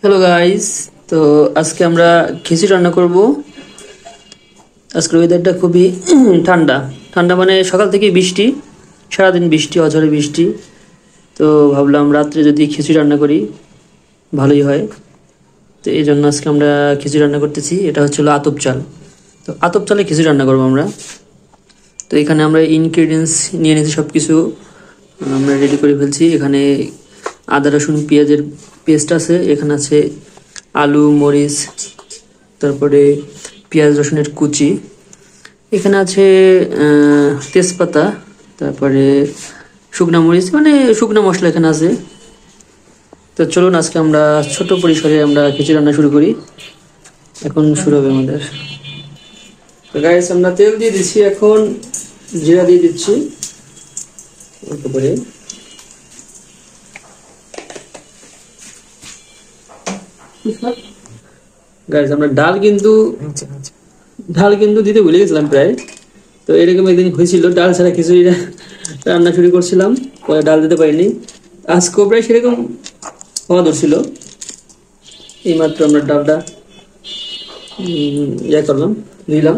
Hello guys, তো আজকে আমরা খিচুড়ি রান্না করব। আজকের ওয়েদারটা খুবই ঠান্ডা ঠান্ডা, মানে সকাল থেকে বৃষ্টি, সারাদিন বৃষ্টি, অঝরে বৃষ্টি। তো ভাবলাম রাত্রে যদি খিচুড়ি রান্না করি ভালোই হয়। তো এই জন্য আজকে আমরা খিচুড়ি রান্না করতেছি। এটা হচ্ছিল আতপ চাল। তো আতপ চালে খিচুড়ি রান্না করবো আমরা। তো এখানে আমরা ইনগ্রিডিয়েন্টস নিয়ে নিয়েছি, সব কিছু আমরা রেডি করে ফেলছি। এখানে আদা রসুন পেঁয়াজের পেস্ট আছে, এখানে আছে আলু মরিচ, তারপরে পেঁয়াজ রসুনের কুচি, এখানে আছে তেজপাতা, তারপরে শুকনো মরিচ, মানে শুকনো মশলা এখানে আছে। তো চলুন আজকে আমরা ছোট পরিসরে আমরা খিচুড়ি রান্না শুরু করি। এখন শুরু হবে আমাদের। তো গাইস, আমরা তেল দিয়ে দিচ্ছি, এখন জিরা দিয়ে দিচ্ছি অল্প করে। গাইস, আমরা ডাল কিন্তু দিতে ভুলে গেছিলাম প্রায়। তো এরকম একদিন হয়েছিল, ডাল ছাড়া খিচুড়ি রান্না শুরু করছিলাম, পরে ডাল দিতে পারিনি। আজকেও প্রায় সেরকম হওয়া ধরছিল। এইমাত্র আমরা ডালটা করলাম, দিলাম,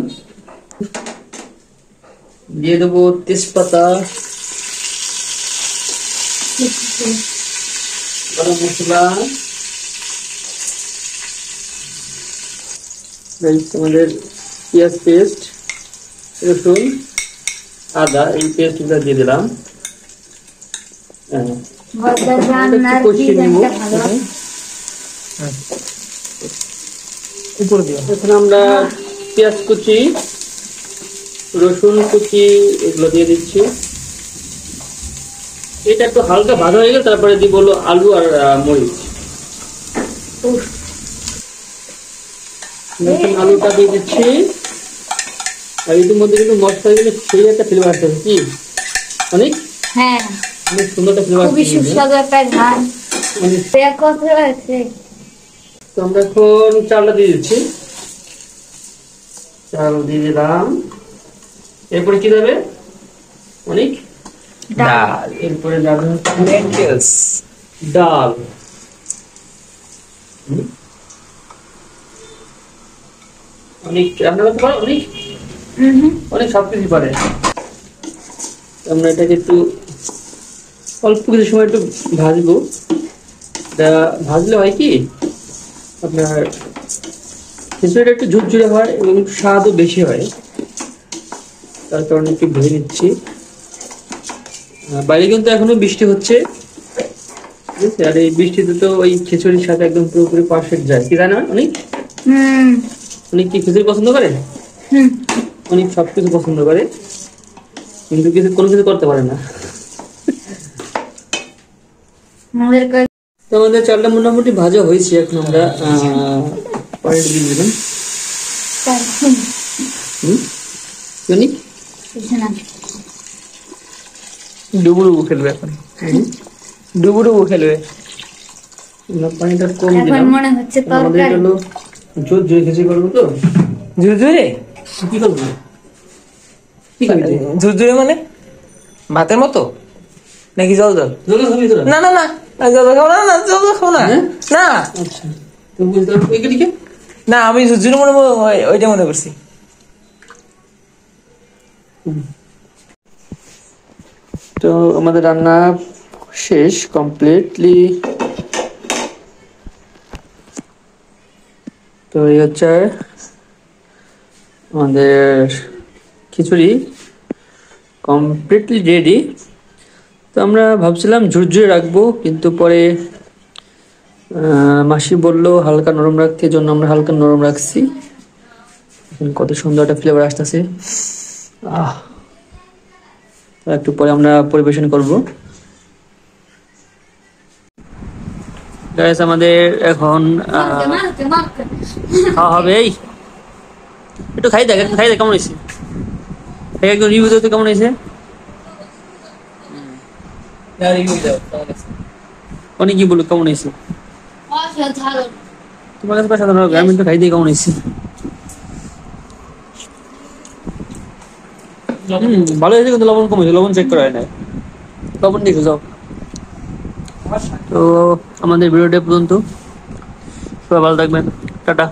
দিয়ে দেবো তেজপাতা, গরম মশলা, আমাদের পেঁয়াজ পেস্ট, রসুন, আদা, এই পেস্টটা দিয়ে দিলাম। এখন আমরা পেঁয়াজ কুচি, রসুন কুচি এগুলো দিয়ে দিচ্ছি। এটা একটু হালকা ভাজা হয়ে গেল, তারপরে দিব হলো আলু আর মরিচ। আলুটা দিয়ে দিচ্ছি, আর ইতিমধ্যে কিন্তু মশলা দিলে সেই একটা ফ্লেভার আসছে। কি অনেক অনেক সুন্দর একটা ফ্লেভার, খুবই সুস্বাদু একটা ঘ্রাণ। তো আমরা এখন চালটা দিয়ে দিচ্ছি, চাল দিয়ে দিলাম। এরপরে কি দেবে? অনেক ডাল। এরপরে যাবে ডাল। অনেক রান্না করতে পারো, অনেক অনেক সবকিছু পারে। আমরা এটাকে একটু অল্প কিছু সময় একটু ভাজবো। ভাজলে হয় কি, আপনার খিচুড়িটা একটু ঝুরঝুরে হয় এবং স্বাদও বেশি হয়। তার কারণে একটু ভেজে নিচ্ছি। বাইরে কিন্তু এখনো বৃষ্টি হচ্ছে, আর এই বৃষ্টিতে তো ওই খিচুড়ির সাথে একদম পুরোপুরি পারফেক্ট যায়। কি জানো অনেক অনেক কি খিচুড়ি পছন্দ করে, অনেক সবকিছু পছন্দ করে, কিন্তু কোনো কিছু করতে পারে না। আমাদের চালটা মোটামুটি ভাজা হয়েছে। এখন আমরা পানি দিয়ে দিলাম। ডুবুডুবু খেলবে এখন, ডুবুডুবু খেলবে। পানিটা কম দিলাম, মনে হচ্ছে আমাদের হলো জোর জোরে খিচুড়ি করবো। তো ঝুরঝুরে কি করবো, ঝুরঝুরে মানে ভাতের মতো নাকি জল জল? জল খাবি তোরা? না না না, জল খাবো না, না জল খাবো না। না আচ্ছা, তো বুঝলাম এদিকে না, আমি ঝুরঝুরে মনে ওইটা মনে করছি। তো আমাদের রান্না শেষ কমপ্লিটলি। তো এই হচ্ছে আমাদের খিচুড়ি কমপ্লিটলি রেডি। তো আমরা ভাবছিলাম ঝুরঝুরে রাখবো, কিন্তু পরে মাসি বললো হালকা নরম রাখতে, জন্য আমরা হালকা নরম রাখছি। কত সুন্দর একটা ফ্লেভার আসতেছে। একটু পরে আমরা পরিবেশন করব। গাইস, আমাদের এখন খাওয়া হবে। এই একটু খাই দেখ, কেমন হয়েছে, একদম রিভিউ দিতে কেমন হয়েছে। অনেক কি বললো কেমন হয়েছে, তোমার কাছে সাধারণ, আমি তো খাই দিয়ে কেমন হয়েছে। ভালো হয়েছে, কিন্তু লবণ কম হয়েছে, লবণ চেক করা হয় না। লবণ দেখে যাও। তো আমাদের ভিডিওটা পর্যন্ত। সবাই ভালো থাকবেন, টাটা।